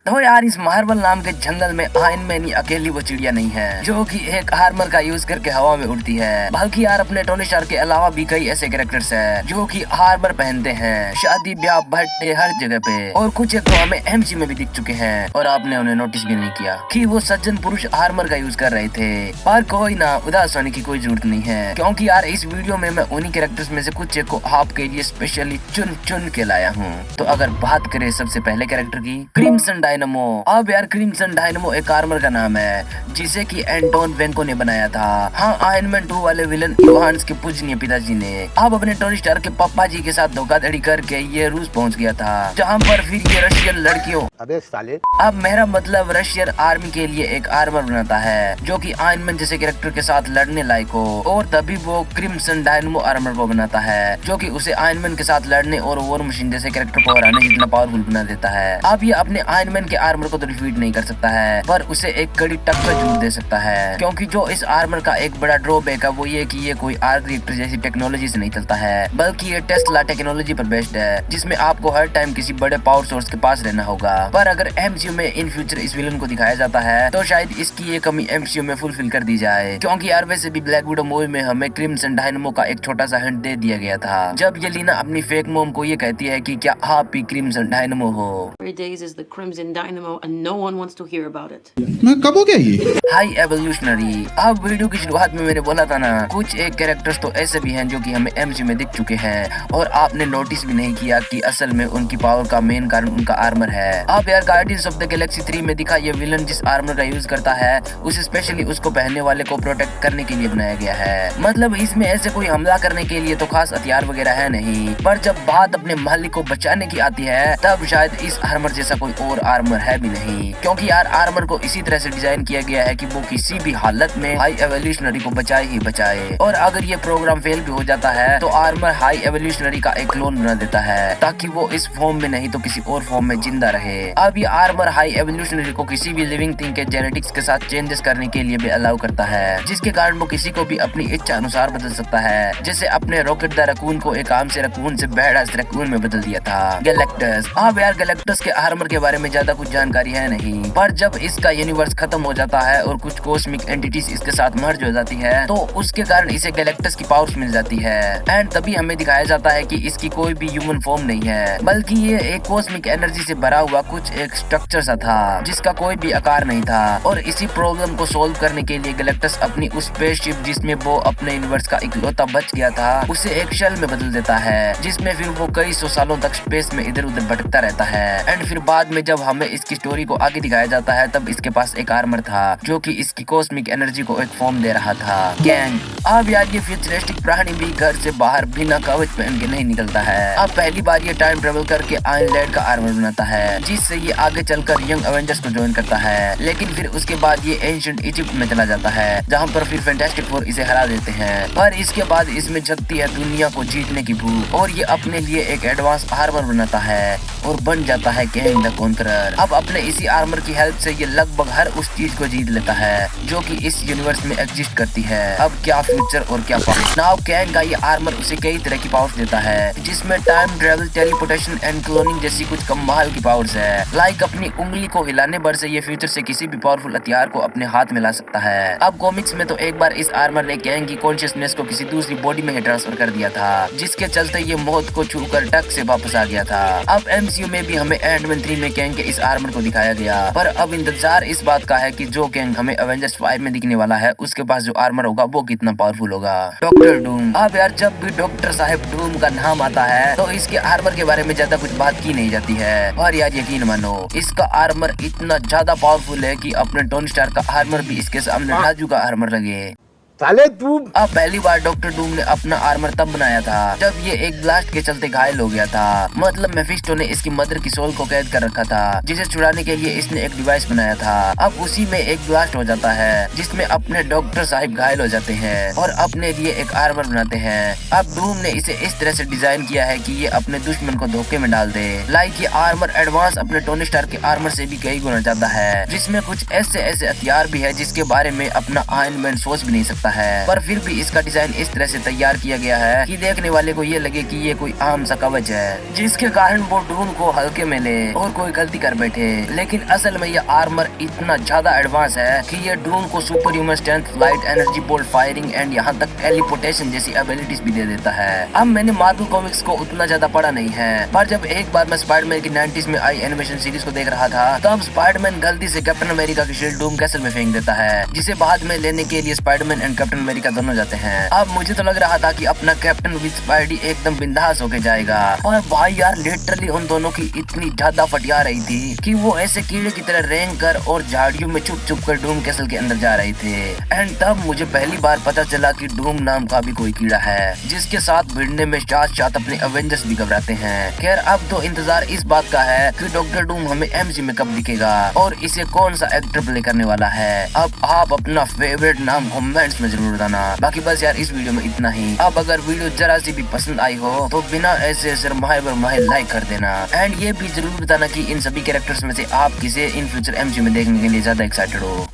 तो यार इस मार्वल नाम के जंगल में आयरन मैन ही अकेली वो चिड़िया नहीं है जो कि एक आर्मर का यूज करके हवा में उड़ती है, बल्कि यार अपने टोनी स्टार्क के अलावा भी कई ऐसे कैरेक्टर्स हैं जो कि आर्मर पहनते हैं शादी ब्याह बर्थडे हर जगह पे, और कुछ एक तो हमें एमसी में भी दिख चुके हैं और आपने उन्हें नोटिस भी नहीं किया कि वो सज्जन पुरुष आर्मर का यूज कर रहे थे। पर कोई ना, उदास होने की कोई जरूरत नहीं है, क्योंकि यार इस वीडियो में मैं उन्हीं कैरेक्टर्स में से कुछ एक को आपके लिए स्पेशली चुन चुन के लाया हूँ। तो अगर बात करें सबसे पहले कैरेक्टर की, क्रिम्सन डायनामो। अब यार क्रिम्सन डायनामो एक आर्मर का नाम है जिसे कि एंटोन वेंको ने बनाया था। हाँ, आयरन मैन 2 वाले विलन योहान्स के पूजनीय पिताजी ने अब अपने टोनी स्टार्क के पापा जी के साथ धोखाधड़ी करके ये रूस पहुंच गया था, जहां पर फिर ये रशियन लड़कियों, अबे साले, अब मेरा मतलब रशियन आर्मी के लिए एक आर्मर बनाता है जो कि आयरन मैन जैसे कैरेक्टर के साथ लड़ने लायक हो, और तभी वो क्रिम्सन डायनामो आर्मर को बनाता है जो कि उसे आयरन मैन के साथ लड़ने और वॉर मशीन जैसे कैरेक्टर को हराने जितना पावरफुल बना देता है। अब ये अपने आयरन मैन के आर्मर को तो डिफीट नहीं कर सकता है, पर उसे एक कड़ी टक्कर जरूर दे सकता है, क्योंकि जो इस आर्मर का एक बड़ा ड्रॉबैक है वो ये कि ये कोई आर्क रिएक्टर जैसी टेक्नोलॉजी से नहीं चलता है, बल्कि ये टेस्ला टेक्नोलॉजी पर बेस्ड है, जिसमें आपको हर टाइम किसी बड़े पावर सोर्स के पास रहना होगा। पर अगर एमसीयू में इन फ्यूचर इस विलन को दिखाया जाता है तो शायद इसकी ये कमी एमसीयू में फुलफिल कर दी जाए, क्योंकि यार वैसे भी ब्लैक विडो मूवी में हमें क्रिम्सन डायनामो का एक छोटा सा हिंट दे दिया गया था, जब येलेना अपनी फेक मॉम को ये कहती है कि क्या आप भी क्रिम्सन डायनामो हो। मैं कब हो गया ये? High evolutionary. अब वीडियो की शुरुआत में मैंने बोला था ना, कुछ एक कैरेक्टर्स तो ऐसे भी हैं जो कि हमें एमसीयू में दिख चुके हैं और आपने नोटिस भी नहीं किया कि असल में उनकी पावर का मेन कारण उनका आर्मर है। अब यार गार्डियंस ऑफ द गैलेक्सी 3 में दिखा ये विलन जिस आर्मर का यूज करता है उसे स्पेशली उसको पहनने वाले को प्रोटेक्ट करने के लिए बनाया गया है, मतलब इसमें ऐसे कोई हमला करने के लिए तो खास हथियार वगैरह है नहीं, पर जब बात अपने मालिक को बचाने की आती है तब शायद इस आर्मर जैसा कोई और आर्मर है भी नहीं, क्योंकि यार आर्मर को इसी तरह से डिजाइन किया गया है कि वो किसी भी हालत में हाई एवोल्यूशनरी को बचाए ही बचाए, और अगर ये प्रोग्राम फेल भी हो जाता है तो आर्मर हाई एवोल्यूशनरी का एक क्लोन बना देता है ताकि वो इस फॉर्म में नहीं तो किसी और फॉर्म में जिंदा रहे। अब ये आर्मर हाई एवोल्यूशनरी को किसी भी लिविंग थिंग के जेनेटिक्स के साथ चेंजेस करने के लिए भी अलाउ करता है, जिसके कारण वो किसी को भी अपनी इच्छा अनुसार बदल सकता है, जैसे अपने रॉकेट द रकून को एक आम से रकून से बैडास रकून में बदल दिया था गैलेक्टस। अब यार गैलेक्टस के आर्मर के बारे में ज्यादा कुछ जानकारी है नहीं, पर जब इसका यूनिवर्स खत्म हो जाता है और कुछ कॉस्मिक एंटिटीज इसके साथ मर्ज हो जाती है तो उसके कारण इसे गैलेक्टस की पावर्स मिल जाती है, एंड तभी हमें दिखाया जाता है कि इसकी कोई भी ह्यूमन फॉर्म नहीं है, बल्कि ये एक कॉस्मिक एनर्जी से भरा हुआ कुछ एक स्ट्रक्चर सा था जिसका कोई भी आकार नहीं था, और इसी प्रॉब्लम को सोल्व करने के लिए गैलेक्टस अपनी उस स्पेसशिप जिसमें वो अपने यूनिवर्स का इकलौता बच गया था उसे एक शेल में बदल देता है, जिसमें फिर वो कई सौ सालों तक स्पेस में इधर उधर भटकता रहता है, एंड फिर बाद में जब हमें इसकी स्टोरी को आगे दिखाया जाता है तब इसके पास एक आर्मर था जो कि इसकी कॉस्मिक एनर्जी को एक फॉर्म दे रहा था गैंग। अब यार ये फ्यूचरिस्टिक प्राणी भी घर से बाहर बिना कवच पहन के नहीं निकलता है। अब पहली बार ये टाइम ट्रेवल करके आयरन लैड का आर्मर बनाता है जिससे ये आगे चलकर यंग एवेंजर्स को ज्वाइन करता है, लेकिन फिर उसके बाद ये एंशिएंट इजिप्ट में चला जाता है जहाँ पर फिर फैंटास्टिक फोर इसे हरा देते हैं, पर इसके बाद इसमें जगती है दुनिया को जीतने की भूख और ये अपने लिए एक एडवांस आर्मर बनाता है और बन जाता है कैंग द कॉन्करर। अब अपने इसी आर्मर की हेल्प से ये लगभग हर उस चीज को जीत लेता है जो कि इस यूनिवर्स में एग्जिस्ट करती है। अब क्या फ्यूचर और क्या पास्ट। नाउ कैंग का ये आर्मर उसे कई तरह की पावर्स देता है जिसमें time travel, teleportation and cloning जैसी कुछ कमाल की पावर्स है। लाइक अपनी उंगली को हिलाने भर से ये फ्यूचर से किसी भी पावरफुल हथियार को अपने हाथ में ला सकता है। अब कॉमिक्स में तो एक बार इस आर्मर ने कैंग की कॉन्शियसनेस को किसी दूसरी बॉडी में ट्रांसफर कर दिया था जिसके चलते ये मौत को छूकर टक से वापस आ गया था। अब एमसीयू में भी हमें एंटमैन 3 में कैंग के इस आर्मर को दिखाया गया, पर अब इंतजार इस बात का है कि जो कैंग हमें एवेंजर्स 5 में दिखने वाला है उसके पास जो आर्मर होगा वो कितना पावरफुल होगा। डॉक्टर डूम। अब यार जब भी डॉक्टर साहब डूम का नाम आता है तो इसके आर्मर के बारे में ज्यादा कुछ बात की नहीं जाती है, और यार यकीन मानो इसका आर्मर इतना ज्यादा पावरफुल है कि अपने टोनी स्टार्क का आर्मर भी इसके सामने राजू का आर्मर लगे। साले तू। अब पहली बार डॉक्टर डूम ने अपना आर्मर तब बनाया था जब ये एक ब्लास्ट के चलते घायल हो गया था, मतलब मेफिस्टो ने इसकी मदर की सोल को कैद कर रखा था जिसे छुड़ाने के लिए इसने एक डिवाइस बनाया था। अब उसी में एक ब्लास्ट हो जाता है जिसमें अपने डॉक्टर साहिब घायल हो जाते हैं और अपने लिए एक आर्मर बनाते हैं। अब डूम ने इसे इस तरह से डिजाइन किया है कि ये अपने दुश्मन को धोखे में डाल दे। लाइक ये आर्मर एडवांस अपने टोनी स्टार्क के आर्मर से भी कई गुना ज्यादा है, जिसमें कुछ ऐसे हथियार भी है जिसके बारे में अपना आयरन मैन सोच भी नहीं सकता करता है, पर फिर भी इसका डिजाइन इस तरह से तैयार किया गया है कि देखने वाले को ये लगे कि ये कोई आम सा कवच है, जिसके कारण वो डून को हल्के में ले और कोई गलती कर बैठे। लेकिन असल में ये आर्मर इतना ज्यादा एडवांस है कि ये डून को super human strength, light energy, bolt firing and यहाँ तक टेलीपोर्टेशन जैसी एबिलिटीज भी दे देता है। अब मैंने मार्वल कॉमिक्स को उतना ज्यादा पढ़ा नहीं है, पर जब एक बार मैं स्पाइडरमैन की 90s में आई एनिमेशन सीरीज को देख रहा था, तब स्पाइडरमैन गलती से कैप्टन अमेरिका की शील्ड डूम कैसल में फेंक देता है, जिसे बाद में लेने के लिए स्पाइडरमैन एंड कैप्टन अमेरिका दोनों जाते हैं। अब मुझे तो लग रहा था कि अपना कैप्टन विद स्पाइडी एकदम बिंदास होके जाएगा, और भाई यार लिटरली उन दोनों की इतनी ज्यादा फटिया रही थी कि वो ऐसे कीड़े की तरह रेंग कर और झाड़ियों में छुप छुप कर डूम कैसल के अंदर जा रहे थे। एंड तब मुझे पहली बार पता चला कि डूम नाम का भी कोई कीड़ा है, जिसके साथ भिड़ने में साथ साथ अपने अवेंजर्स भी घबराते हैं। खैर अब तो इंतजार इस बात का है कि डॉक्टर डूम हमें एमसी में कब दिखेगा और इसे कौन सा एक्टर प्ले करने वाला है। अब आप अपना फेवरेट नाम कमेंट्स में जरूर बताना। बाकी बस यार इस वीडियो में इतना ही। अब अगर वीडियो जरा सी भी पसंद आई हो तो बिना ऐसे सरमाए बरमाए लाइक कर देना, एंड ये भी जरूर बताना कि इन सभी कैरेक्टर्स में से आप किसे इन फ्यूचर एमसी में देखने के लिए ज्यादा एक्साइटेड हो।